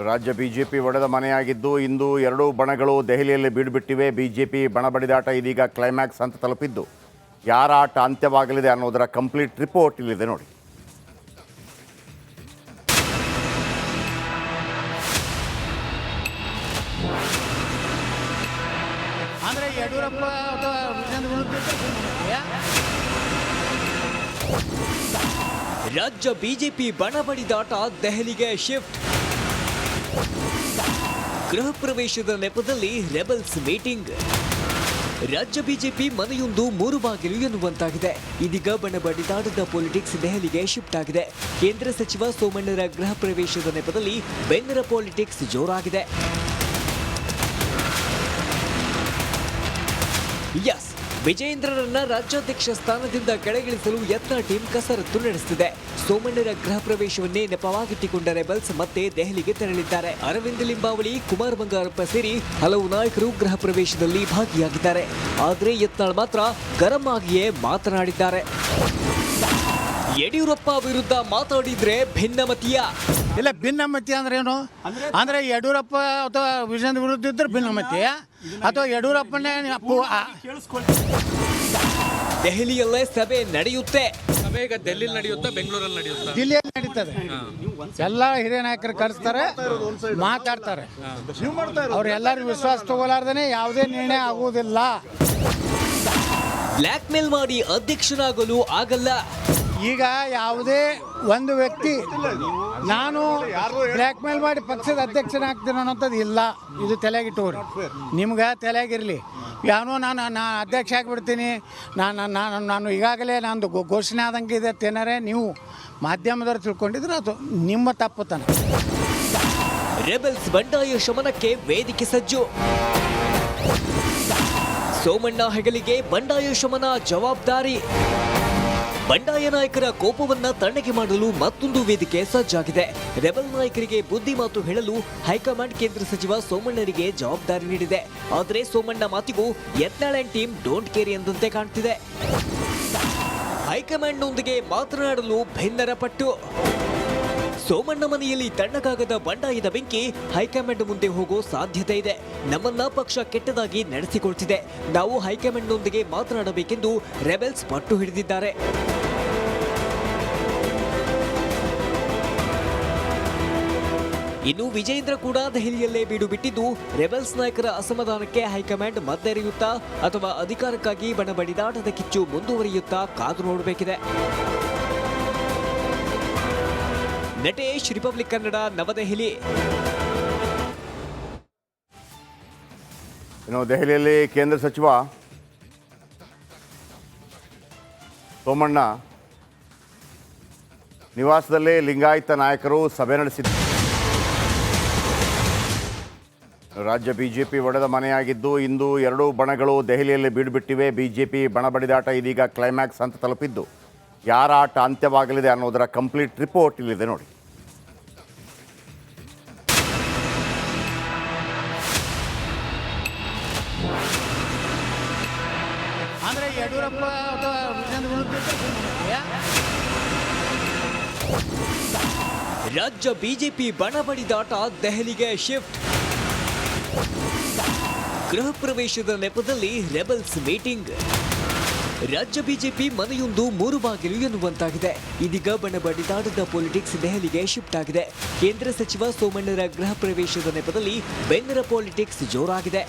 ರಾಜ್ಯ ಬಿಜೆಪಿ ಒಡೆದ ಮನೆಯಾಗಿದ್ದು ಇಂದು ಎರಡೂ ಬಣಗಳು ದೆಹಲಿಯಲ್ಲಿ ಬೀಡುಬಿಟ್ಟಿವೆ. ಬಿಜೆಪಿ ಬಣ ಬಡಿದಾಟ ಇದೀಗ ಕ್ಲೈಮ್ಯಾಕ್ಸ್ ಅಂತ ತಲುಪಿದ್ದು ಯಾರ ಆಟ ಅಂತ್ಯವಾಗಲಿದೆ ಅನ್ನೋದರ ಕಂಪ್ಲೀಟ್ ರಿಪೋರ್ಟ್ ಇಲ್ಲಿದೆ ನೋಡಿ. ಅಂದ್ರೆ ಯಡಿಯೂರಪ್ಪ ರಾಜ್ಯ ಬಿಜೆಪಿ ಬಣ ಬಡಿದಾಟ ದೆಹಲಿಗೆ ಶಿಫ್ಟ್. ಗೃಹ ಪ್ರವೇಶದ ನೆಪದಲ್ಲಿ ರೆಬಲ್ಸ್ ಮೀಟಿಂಗ್. ರಾಜ್ಯ ಬಿಜೆಪಿ ಮನೆಯೊಂದು ಮೂರು ಬಾಗಿಲು ಎನ್ನುವಂತಾಗಿದೆ. ಇದೀಗ ಬಣ ಬಡಿದಾಟದ ಪೊಲಿಟಿಕ್ಸ್ ದೆಹಲಿಗೆ ಶಿಫ್ಟ್ ಆಗಿದೆ. ಕೇಂದ್ರ ಸಚಿವ ಸೋಮಣ್ಣರ ಗೃಹ ಪ್ರವೇಶದ ನೆಪದಲ್ಲಿ ಬೆನ್ನರ ಪಾಲಿಟಿಕ್ಸ್ ಜೋರಾಗಿದೆ. ಯಸ್, ವಿಜಯೇಂದ್ರರನ್ನ ರಾಜ್ಯಾಧ್ಯಕ್ಷ ಸ್ಥಾನದಿಂದ ಕೆಳಗಿಳಿಸಲು ಯತ್ನ ಟೀಮ್ ಕಸರತ್ತು ನಡೆಸುತ್ತಿದೆ. ಸೋಮಣ್ಣರ ಗೃಹ ಪ್ರವೇಶವನ್ನೇ ನೆಪವಾಗಿಟ್ಟುಕೊಂಡ ರೆಬಲ್ಸ್ ಮತ್ತೆ ದೆಹಲಿಗೆ ತೆರಳಿದ್ದಾರೆ. ಅರವಿಂದ್ ಲಿಂಬಾವಳಿ, ಕುಮಾರ್ ಬಂಗಾರಪ್ಪ ಸೇರಿ ಹಲವು ನಾಯಕರು ಗೃಹ ಪ್ರವೇಶದಲ್ಲಿ ಭಾಗಿಯಾಗಿದ್ದಾರೆ. ಆದರೆ ಯತ್ನಾಳ್ ಮಾತ್ರ ಗರಂ ಆಗಿಯೇ ಮಾತನಾಡಿದ್ದಾರೆ. ಯಡಿಯೂರಪ್ಪ ವಿರುದ್ಧ ಮಾತಾಡಿದ್ರೆ ಭಿನ್ನಮತೀಯ. ಇಲ್ಲ, ಭಿನ್ನಮತಿ ಅಂದ್ರೆ ಏನು? ಅಂದ್ರೆ ಯಡಿಯೂರಪ್ಪ ಅಥವಾ ವಿಜಯೇಂದ್ರ ವಿರುದ್ಧ ಇದ್ರೆ ಭಿನ್ನಮತಿ, ಅಥವಾ ಯಡಿಯೂರಪ್ಪನೇ ದೆಹಲಿಯಲ್ಲೇ ಸಭೆ ನಡೆಯುತ್ತೆ. ಸಭೆ ಈಗ ಡೆಲ್ಲಿಲಿ ನಡೆಯುತ್ತಾ, ಬೆಂಗಳೂರಲ್ಲಿ ನಡೆಯುತ್ತಾ? ದಿಲ್ಲಿಯಲ್ಲಿ ನಡೀತದೆ. ಎಲ್ಲ ಹಿರಿಯ ನಾಯಕರು ಕರೆಸ್ತಾರೆ, ಮಾತಾಡ್ತಾರೆ. ಅವ್ರೆಲ್ಲರೂ ವಿಶ್ವಾಸ ತಗೋಲಾರ್ದೇನೆ ಯಾವುದೇ ನಿರ್ಣಯ ಆಗುವುದಿಲ್ಲ. ಬ್ಲ್ಯಾಕ್ ಮೇಲ್ ಮಾಡಿ ಅಧ್ಯಕ್ಷನಾಗಲು ಆಗಲ್ಲ. ಈಗ ಯಾವುದೇ ಒಂದು ವ್ಯಕ್ತಿ ನಾನು ಬ್ಲ್ಯಾಕ್ ಮೇಲ್ ಮಾಡಿ ಪಕ್ಷದ ಅಧ್ಯಕ್ಷನಾಗ್ತೀನಿ ಅನ್ನೋಂಥದ್ದು ಇಲ್ಲ. ಇದು ತಲೆಗಿಟ್ಟವ್ರಿ, ನಿಮ್ಗೆ ತಲೆಗಿರಲಿ. ಯಾವನೋ ನಾನು ಅಧ್ಯಕ್ಷ ಆಗಿಬಿಡ್ತೀನಿ, ನಾನು ಈಗಾಗಲೇ ನಂದು ಘೋಷಣೆ ಆದಂಗೆ ಇದೆ ತೇನಾರೆ ನೀವು ಮಾಧ್ಯಮದವ್ರು ತಿಳ್ಕೊಂಡಿದ್ರೆ ಅದು ನಿಮ್ಮ ತಪ್ಪುತನ. ರೆಬಲ್ಸ್ ಬಂಡಾಯ ಶಮನಕ್ಕೆ ವೇದಿಕೆ ಸಜ್ಜು. ಸೋಮಣ್ಣ ಹೆಗಲಿಗೆ ಬಂಡಾಯ ಶಮನ ಜವಾಬ್ದಾರಿ. ಬಂಡಾಯ ನಾಯಕರ ಕೋಪವನ್ನ ತಣ್ಣಗೆ ಮಾಡಲು ಮತ್ತೊಂದು ವೇದಿಕೆ ಸಜ್ಜಾಗಿದೆ. ರೆಬಲ್ ನಾಯಕರಿಗೆ ಬುದ್ಧಿ ಮಾತು ಹೇಳಲು ಹೈಕಮಾಂಡ್ ಕೇಂದ್ರ ಸಚಿವ ಸೋಮಣ್ಣರಿಗೆ ಜವಾಬ್ದಾರಿ ನೀಡಿದೆ. ಆದರೆ ಸೋಮಣ್ಣ ಮಾತಿಗೂ ಯತ್ನಾಳ್ ಟೀಮ್ ಡೋಂಟ್ ಕೇರ್ ಎಂದಂತೆ ಕಾಣ್ತಿದೆ. ಹೈಕಮಾಂಡ್ನೊಂದಿಗೆ ಮಾತನಾಡಲು ಭಿನ್ನರ ಪಟ್ಟು. ಸೋಮಣ್ಣ ಮನೆಯಲ್ಲಿ ತಣ್ಣಗಾಗದ ಬಂಡಾಯದ ಬೆಂಕಿ ಹೈಕಮಾಂಡ್ ಮುಂದೆ ಹೋಗೋ ಸಾಧ್ಯತೆ ಇದೆ. ನಮ್ಮನ್ನ ಪಕ್ಷ ಕೆಟ್ಟದಾಗಿ ನಡೆಸಿಕೊಳ್ತಿದೆ, ನಾವು ಹೈಕಮಾಂಡ್ನೊಂದಿಗೆ ಮಾತನಾಡಬೇಕೆಂದು ರೆಬೆಲ್ಸ್ ಪಟ್ಟು ಹಿಡಿದಿದ್ದಾರೆ. ಇನ್ನು ವಿಜಯೇಂದ್ರ ಕೂಡ ದೆಹಲಿಯಲ್ಲೇ ಬೀಡು ಬಿಟ್ಟಿದ್ದು, ರೆಬೆಲ್ಸ್ ನಾಯಕರ ಅಸಮಾಧಾನಕ್ಕೆ ಹೈಕಮಾಂಡ್ ಮದ್ದೆರೆಯುತ್ತಾ ಅಥವಾ ಅಧಿಕಾರಕ್ಕಾಗಿ ಬಣ ಬಡಿದಾಟದ ಕಿಚ್ಚು ಮುಂದುವರಿಯುತ್ತಾ ಕಾದು ನೋಡಬೇಕಿದೆ. ನಟೇಶ್, ರಿಪಬ್ಲಿಕ್ ಕನ್ನಡ, ನವದೆಹಲಿ. ಇನ್ನು ದೆಹಲಿಯಲ್ಲಿ ಕೇಂದ್ರ ಸಚಿವ ಸೋಮಣ್ಣ ನಿವಾಸದಲ್ಲಿ ಲಿಂಗಾಯತ ನಾಯಕರು ಸಭೆ ನಡೆಸಿದ್ದಾರೆ. ರಾಜ್ಯ ಬಿಜೆಪಿ ಒಡೆದ ಮನೆಯಾಗಿದ್ದು ಇಂದು ಎರಡೂ ಬಣಗಳು ದೆಹಲಿಯಲ್ಲಿ ಬೀಡುಬಿಟ್ಟಿವೆ. ಬಿಜೆಪಿ ಬಣ ಬಡಿದಾಟ ಇದೀಗ ಕ್ಲೈಮ್ಯಾಕ್ಸ್ ಅಂತ ತಲುಪಿದ್ದು ಯಾರ ಆಟ ಅಂತ್ಯವಾಗಲಿದೆ ಅನ್ನೋದರ ಕಂಪ್ಲೀಟ್ ರಿಪೋರ್ಟ್ ಇಲ್ಲಿದೆ ನೋಡಿ. ಅಂದ್ರೆ ಯಡಿಯೂರಪ್ಪ ಅಥವಾ ವಿಜಯೇಂದ್ರ ವಿರುದ್ಧ ರಾಜ್ಯ ಬಿಜೆಪಿ ಬಣ ಬಡಿದಾಟ ದೆಹಲಿಗೆ ಶಿಫ್ಟ್. ಗೃಹ ಪ್ರವೇಶದ ನೆಪದಲ್ಲಿ ರೆಬಲ್ಸ್ ಮೀಟಿಂಗ್. ರಾಜ್ಯ ಬಿಜೆಪಿ ಮನೆಯೊಂದು ಮೂರು ಬಾಗಿಲು ಎನ್ನುವಂತಾಗಿದೆ. ಇದೀಗ ಬಣ ಬಡಿದಾಟದ ಪೊಲಿಟಿಕ್ಸ್ ದೆಹಲಿಗೆ ಶಿಫ್ಟ್ ಆಗಿದೆ. ಕೇಂದ್ರ ಸಚಿವ ಸೋಮಣ್ಣರ ಗೃಹ ಪ್ರವೇಶದ ನೆಪದಲ್ಲಿ ಬೆನ್ನರ ಪಾಲಿಟಿಕ್ಸ್ ಜೋರಾಗಿದೆ.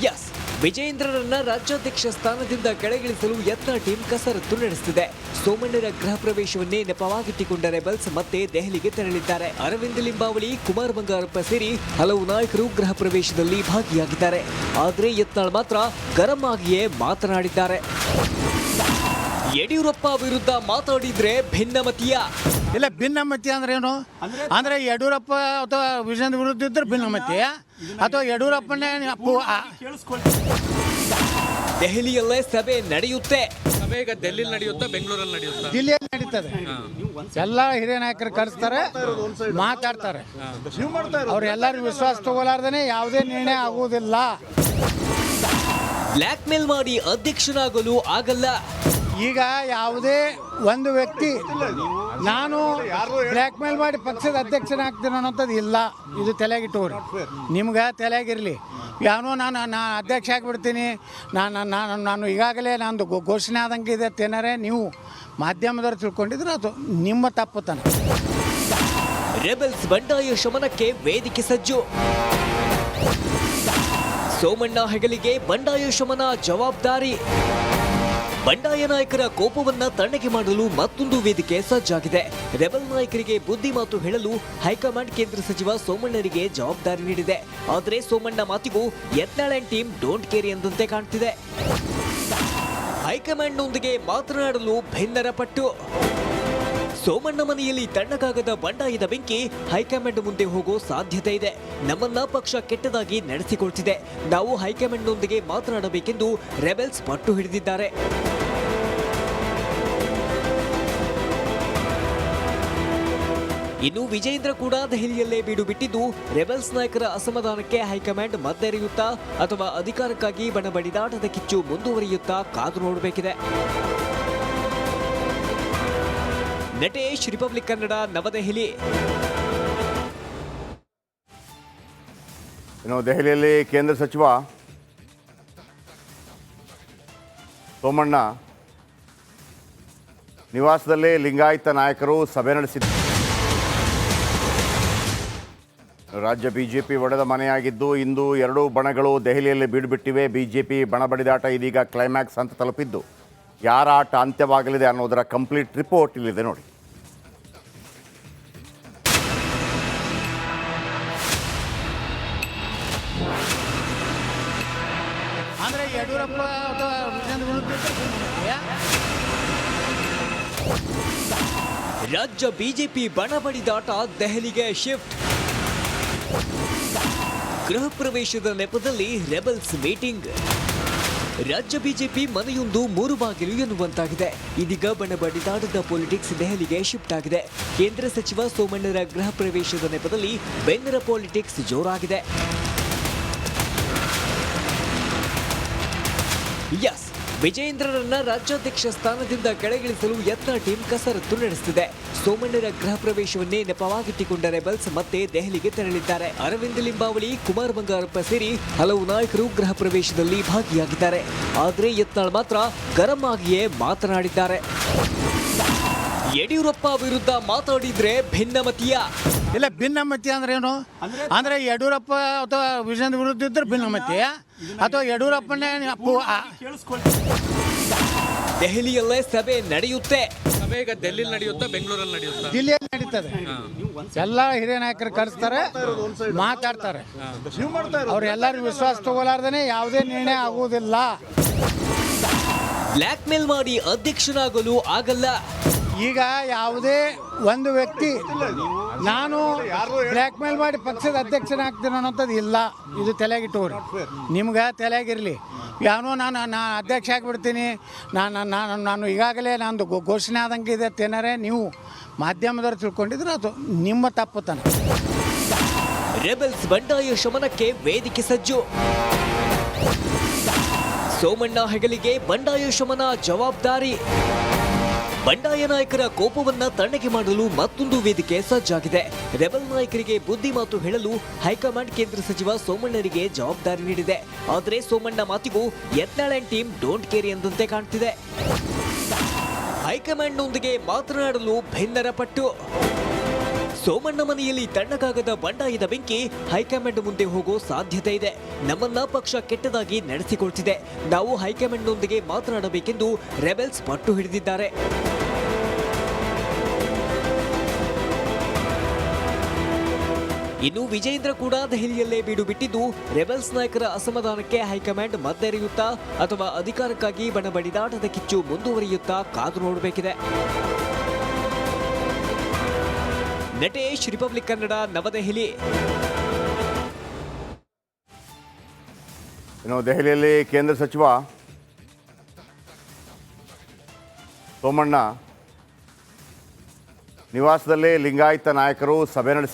ಯಸ್, ವಿಜಯೇಂದ್ರರನ್ನ ರಾಜ್ಯಾಧ್ಯಕ್ಷ ಸ್ಥಾನದಿಂದ ಕೆಳಗಿಳಿಸಲು ಯತ್ನ ಟೀಮ್ ಕಸರತ್ತು ನಡೆಸುತ್ತಿದೆ. ಸೋಮಣ್ಣರ ಗೃಹ ಪ್ರವೇಶವನ್ನೇ ನೆಪವಾಗಿಟ್ಟುಕೊಂಡ ರೆಬಲ್ಸ್ ಮತ್ತೆ ದೆಹಲಿಗೆ ತೆರಳಿದ್ದಾರೆ. ಅರವಿಂದ್ ಲಿಂಬಾವಳಿ, ಕುಮಾರ್ ಬಂಗಾರಪ್ಪ ಸೇರಿ ಹಲವು ನಾಯಕರು ಗೃಹ ಪ್ರವೇಶದಲ್ಲಿ ಭಾಗಿಯಾಗಿದ್ದಾರೆ. ಆದರೆ ಯತ್ನಾಳ್ ಮಾತ್ರ ಗರಂ ಆಗಿಯೇ ಮಾತನಾಡಿದ್ದಾರೆ. ಯಡಿಯೂರಪ್ಪ ವಿರುದ್ಧ ಮಾತಾಡಿದ್ರೆ ಭಿನ್ನಮತೀಯ. ಇಲ್ಲ, ಭಿನ್ನಮತಿ ಅಂದ್ರೆ ಏನು? ಅಂದ್ರೆ ಯಡಿಯೂರಪ್ಪ ಅಥವಾ ವಿಜಯೇಂದ್ರ ವಿರುದ್ಧ ಇದ್ರೆ ಭಿನ್ನಮತಿ, ಅಥವಾ ಯಡಿಯೂರಪ್ಪನೇ ದೆಹಲಿಯಲ್ಲೇ ಸಭೆ ನಡೆಯುತ್ತೆ. ಸಭೆ ಈಗ ಡೆಲ್ಲಿಲಿ ನಡೆಯುತ್ತಾ, ಬೆಂಗಳೂರಲ್ಲಿ ನಡೆಯುತ್ತಾ? ದಿಲ್ಲಿಯಲ್ಲಿ ನಡೀತದೆ. ಎಲ್ಲ ಹಿರಿಯ ನಾಯಕರು ಕರೆಸ್ತಾರೆ, ಮಾತಾಡ್ತಾರೆ. ಅವ್ರೆಲ್ಲರೂ ವಿಶ್ವಾಸ ತಗೋಲಾರ್ದೇನೆ ಯಾವುದೇ ನಿರ್ಣಯ ಆಗುವುದಿಲ್ಲ. ಬ್ಲ್ಯಾಕ್ ಮೇಲ್ ಮಾಡಿ ಅಧ್ಯಕ್ಷನಾಗಲು ಆಗಲ್ಲ. ಈಗ ಯಾವುದೇ ಒಂದು ವ್ಯಕ್ತಿ ನಾನು ಬ್ಲ್ಯಾಕ್ ಮೇಲ್ ಮಾಡಿ ಪಕ್ಷದ ಅಧ್ಯಕ್ಷನಾಗ್ತೀನಿ ಅನ್ನೋಂಥದ್ದು ಇಲ್ಲ. ಇದು ತಲೆಗಿಟ್ಟವ್ರಿ, ನಿಮ್ಗೆ ತಲೆಗಿರಲಿ. ಯಾವನೋ ನಾನು ಅಧ್ಯಕ್ಷ ಆಗಿಬಿಡ್ತೀನಿ, ನಾನು ಈಗಾಗಲೇ ನಂದು ಘೋಷಣೆ ಆದಂಗೆ ಇದೆ ಏನಾರೇ ನೀವು ಮಾಧ್ಯಮದವ್ರು ತಿಳ್ಕೊಂಡಿದ್ರೆ ಅದು ನಿಮ್ಮ ತಪ್ಪುತನ. ರೆಬೆಲ್ಸ್ ಬಂಡಾಯ ಶಮನಕ್ಕೆ ವೇದಿಕೆ ಸಜ್ಜು. ಸೋಮಣ್ಣ ಹೆಗಲಿಗೆ ಬಂಡಾಯ ಶಮನ ಜವಾಬ್ದಾರಿ. ಬಂಡಾಯ ನಾಯಕರ ಕೋಪವನ್ನ ತಣ್ಣಗೆ ಮಾಡಲು ಮತ್ತೊಂದು ವೇದಿಕೆ ಸಜ್ಜಾಗಿದೆ. ರೆಬೆಲ್ ನಾಯಕರಿಗೆ ಬುದ್ಧಿ ಮಾತು ಹೇಳಲು ಹೈಕಮಾಂಡ್ ಕೇಂದ್ರ ಸಚಿವ ಸೋಮಣ್ಣರಿಗೆ ಜವಾಬ್ದಾರಿ ನೀಡಿದೆ. ಆದರೆ ಸೋಮಣ್ಣ ಮಾತಿಗೂ ಯತ್ನಾಳ್ ಟೀಮ್ ಡೋಂಟ್ ಕೇರ್ ಎಂದಂತೆ ಕಾಣ್ತಿದೆ. ಹೈಕಮಾಂಡ್ನೊಂದಿಗೆ ಮಾತನಾಡಲು ಭಿನ್ನರ ಪಟ್ಟು. ಸೋಮಣ್ಣ ಮನೆಯಲ್ಲಿ ತಣ್ಣಗಾಗದ ಬಂಡಾಯದ ಬೆಂಕಿ ಹೈಕಮಾಂಡ್ ಮುಂದೆ ಹೋಗೋ ಸಾಧ್ಯತೆ ಇದೆ. ನಮ್ಮನ್ನ ಪಕ್ಷ ಕೆಟ್ಟದಾಗಿ ನಡೆಸಿಕೊಳ್ತಿದೆ, ನಾವು ಹೈಕಮಾಂಡ್ನೊಂದಿಗೆ ಮಾತನಾಡಬೇಕೆಂದು ರೆಬೆಲ್ಸ್ ಪಟ್ಟು ಹಿಡಿದಿದ್ದಾರೆ. ಇನ್ನು ವಿಜೇಂದ್ರ ಕೂಡ ದೆಹಲಿಯಲ್ಲೇ ಬೀಡು ಬಿಟ್ಟಿದ್ದು, ರೆಬೆಲ್ಸ್ ನಾಯಕರ ಅಸಮಾಧಾನಕ್ಕೆ ಹೈಕಮಾಂಡ್ ಮದ್ದೆರೆಯುತ್ತಾ ಅಥವಾ ಅಧಿಕಾರಕ್ಕಾಗಿ ಬಣಬಡಿದಾಟದ ಕಿಚ್ಚು ಮುಂದುವರಿಯುತ್ತಾ ಕಾದು ನೋಡಬೇಕಿದೆ. ನಟೇಶ್, ರಿಪಬ್ಲಿಕ್ ಕನ್ನಡ, ನವದೆಹಲಿ. ಇನ್ನು ದೆಹಲಿಯಲ್ಲಿ ಕೇಂದ್ರ ಸಚಿವ ಸೋಮಣ್ಣ ನಿವಾಸದಲ್ಲೇ ಲಿಂಗಾಯತ ನಾಯಕರು ಸಭೆ ನಡೆಸಿದ್ದಾರೆ. ರಾಜ್ಯ ಬಿಜೆಪಿ ಒಡೆದ ಮನೆಯಾಗಿದ್ದು ಇಂದು ಎರಡೂ ಬಣಗಳು ದೆಹಲಿಯಲ್ಲಿ ಬೀಡುಬಿಟ್ಟಿವೆ. ಬಿಜೆಪಿ ಬಣ ಬಡಿದಾಟ ಇದೀಗ ಕ್ಲೈಮ್ಯಾಕ್ಸ್ ಅಂತ ತಲುಪಿದ್ದು ಯಾರ ಆಟ ಅಂತ್ಯವಾಗಲಿದೆ ಅನ್ನೋದರ ಕಂಪ್ಲೀಟ್ ರಿಪೋರ್ಟ್ ಇಲ್ಲಿದೆ ನೋಡಿ. ಅಂದರೆ ಯಡಿಯೂರಪ್ಪ ಅಥವಾ ರಾಜ್ಯ ಬಿಜೆಪಿ ಬಣ ಬಡಿದಾಟ ದೆಹಲಿಗೆ ಶಿಫ್ಟ್. ಗೃಹ ಪ್ರವೇಶದ ನೆಪದಲ್ಲಿ ರೆಬೆಲ್ಸ್ ಮೀಟಿಂಗ್. ರಾಜ್ಯ ಬಿಜೆಪಿ ಮನೆಯೊಂದು ಮೂರು ಬಾಗಿಲು ಎನ್ನುವಂತಾಗಿದೆ. ಇದೀಗ ಬಣ ಬಡಿದಾಟದ ಪೊಲಿಟಿಕ್ಸ್ ದೆಹಲಿಗೆ ಶಿಫ್ಟ್ ಆಗಿದೆ. ಕೇಂದ್ರ ಸಚಿವ ಸೋಮಣ್ಣರ ಗೃಹ ಪ್ರವೇಶದ ನೆಪದಲ್ಲಿ ಬೆನ್ನರ ಪೊಲಿಟಿಕ್ಸ್ ಜೋರಾಗಿದೆ. ಯಸ್, ವಿಜಯೇಂದ್ರರನ್ನ ರಾಜ್ಯಾಧ್ಯಕ್ಷ ಸ್ಥಾನದಿಂದ ಕೆಳಗಿಳಿಸಲು ಯತ್ನಾಳ್ ಟೀಮ್ ಕಸರತ್ತು ನಡೆಸುತ್ತಿದೆ. ಸೋಮಣ್ಣರ ಗೃಹ ಪ್ರವೇಶವನ್ನೇ ನೆಪವಾಗಿಟ್ಟುಕೊಂಡ ರೆಬೆಲ್ಸ್ ಮತ್ತೆ ದೆಹಲಿಗೆ ತೆರಳಿದ್ದಾರೆ. ಅರವಿಂದ್ ಲಿಂಬಾವಳಿ, ಕುಮಾರ್ ಬಂಗಾರಪ್ಪ ಸೇರಿ ಹಲವು ನಾಯಕರು ಗೃಹ ಪ್ರವೇಶದಲ್ಲಿ ಭಾಗಿಯಾಗಿದ್ದಾರೆ. ಆದರೆ ಯತ್ನಾಳ್ ಮಾತ್ರ ಗರಂ ಆಗಿಯೇ ಮಾತನಾಡಿದ್ದಾರೆ. ಯಡಿಯೂರಪ್ಪ ವಿರುದ್ಧ ಮಾತಾಡಿದ್ರೆ ಭಿನ್ನಮತೀಯ. ಇಲ್ಲ, ಭಿನ್ನಮತಿ ಅಂದ್ರೆ ಏನು? ಅಂದ್ರೆ ಯಡಿಯೂರಪ್ಪ ಅಥವಾ ವಿಜೇಂದ್ರ ವಿರುದ್ಧ ಇದ್ರೆ ಭಿನ್ನಮತಿ, ಅಥವಾ ಯಡಿಯೂರಪ್ಪನೇ ದೆಹಲಿಯಲ್ಲೇ ಸಭೆ ನಡೆಯುತ್ತೆ. ಸಭೆ ಈಗ ಡೆಲ್ಲಿಲಿ ನಡೆಯುತ್ತಾ, ಬೆಂಗಳೂರಲ್ಲಿ ನಡೆಯುತ್ತಾ? ದಿಲ್ಲಿಯಲ್ಲಿ ನಡೀತದೆ. ಎಲ್ಲ ಹಿರಿಯ ನಾಯಕರು ಕರೆಸ್ತಾರೆ, ಮಾತಾಡ್ತಾರೆ. ಅವ್ರೆಲ್ಲರೂ ವಿಶ್ವಾಸ ತಗೋಲಾರ್ದೇ ಯಾವುದೇ ನಿರ್ಣಯ ಆಗುವುದಿಲ್ಲ. ಬ್ಲ್ಯಾಕ್ ಮೇಲ್ ಮಾಡಿ ಅಧ್ಯಕ್ಷನಾಗಲು ಆಗಲ್ಲ. ಈಗ ಯಾವುದೇ ಒಂದು ವ್ಯಕ್ತಿ ನಾನು ಬ್ಲ್ಯಾಕ್ ಮೇಲ್ ಮಾಡಿ ಪಕ್ಷದ ಅಧ್ಯಕ್ಷನಾಗ್ತೀನಿ ಅನ್ನೋಂಥದ್ದು ಇಲ್ಲ. ಇದು ತಲೆಗಿಟ್ಟವ್ರಿ, ನಿಮ್ಗೆ ತಲೆಗಿರಲಿ. ಯಾವನೋ ನಾನು ಅಧ್ಯಕ್ಷ ಆಗಿಬಿಡ್ತೀನಿ, ನಾನು ಈಗಾಗಲೇ ನಂದು ಘೋಷಣೆ ಆದಂಗೆ ಇದೆ ಏನಾರೇ ನೀವು ಮಾಧ್ಯಮದವ್ರು ತಿಳ್ಕೊಂಡಿದ್ರೆ ಅದು ನಿಮ್ಮ ತಪ್ಪುತನ. ರೆಬೆಲ್ಸ್ ಬಂಡಾಯ ಶಮನಕ್ಕೆ ವೇದಿಕೆ ಸಜ್ಜು. ಸೋಮಣ್ಣ ಹೆಗಲಿಗೆ ಬಂಡಾಯ ಶಮನ ಜವಾಬ್ದಾರಿ. ಬಂಡಾಯ ನಾಯಕರ ಕೋಪವನ್ನ ತಣ್ಣಗೆ ಮಾಡಲು ಮತ್ತೊಂದು ವೇದಿಕೆ ಸಜ್ಜಾಗಿದೆ. ರೆಬೆಲ್ ನಾಯಕರಿಗೆ ಬುದ್ಧಿ ಮಾತು ಹೇಳಲು ಹೈಕಮಾಂಡ್ ಕೇಂದ್ರ ಸಚಿವ ಸೋಮಣ್ಣರಿಗೆ ಜವಾಬ್ದಾರಿ ನೀಡಿದೆ. ಆದರೆ ಸೋಮಣ್ಣ ಮಾತಿಗೂ ಯತ್ನಾಳ್ ಟೀಮ್ ಡೋಂಟ್ ಕೇರ್ ಎಂದಂತೆ ಕಾಣ್ತಿದೆ. ಹೈಕಮಾಂಡ್ನೊಂದಿಗೆ ಮಾತನಾಡಲು ಭಿನ್ನರ ಪಟ್ಟು. ಸೋಮಣ್ಣ ಮನೆಯಲ್ಲಿ ತಣ್ಣಗಾಗದ ಬಂಡಾಯದ ಬೆಂಕಿ ಹೈಕಮಾಂಡ್ ಮುಂದೆ ಹೋಗೋ ಸಾಧ್ಯತೆ ಇದೆ. ನಮ್ಮನ್ನ ಪಕ್ಷ ಕೆಟ್ಟದಾಗಿ ನಡೆಸಿಕೊಳ್ತಿದೆ, ನಾವು ಹೈಕಮಾಂಡ್ನೊಂದಿಗೆ ಮಾತನಾಡಬೇಕೆಂದು ರೆಬೆಲ್ಸ್ ಪಟ್ಟು ಹಿಡಿದಿದ್ದಾರೆ. ಇನ್ನು ವಿಜೇಂದ್ರ ಕೂಡ ದೆಹಲಿಯಲ್ಲೇ ಬೀಡು ಬಿಟ್ಟಿದ್ದು, ರೆಬೆಲ್ಸ್ ನಾಯಕರ ಅಸಮಾಧಾನಕ್ಕೆ ಹೈಕಮಾಂಡ್ ಮದ್ದೆರೆಯುತ್ತಾ ಅಥವಾ ಅಧಿಕಾರಕ್ಕಾಗಿ ಬಣ ಬಡಿದಾಟದ ಕಿಚ್ಚು ಮುಂದುವರಿಯುತ್ತಾ ಕಾದು ನೋಡಬೇಕಿದೆ. ನಟೇಶ್, ರಿಪಬ್ಲಿಕ್ ಕನ್ನಡ, ನವದೆಹಲಿ. ಇನ್ನು ದೆಹಲಿಯಲ್ಲಿ ಕೇಂದ್ರ ಸಚಿವ ಸೋಮಣ್ಣ ನಿವಾಸದಲ್ಲೇ ಲಿಂಗಾಯತ ನಾಯಕರು ಸಭೆ ನಡೆಸಿದ್ದಾರೆ.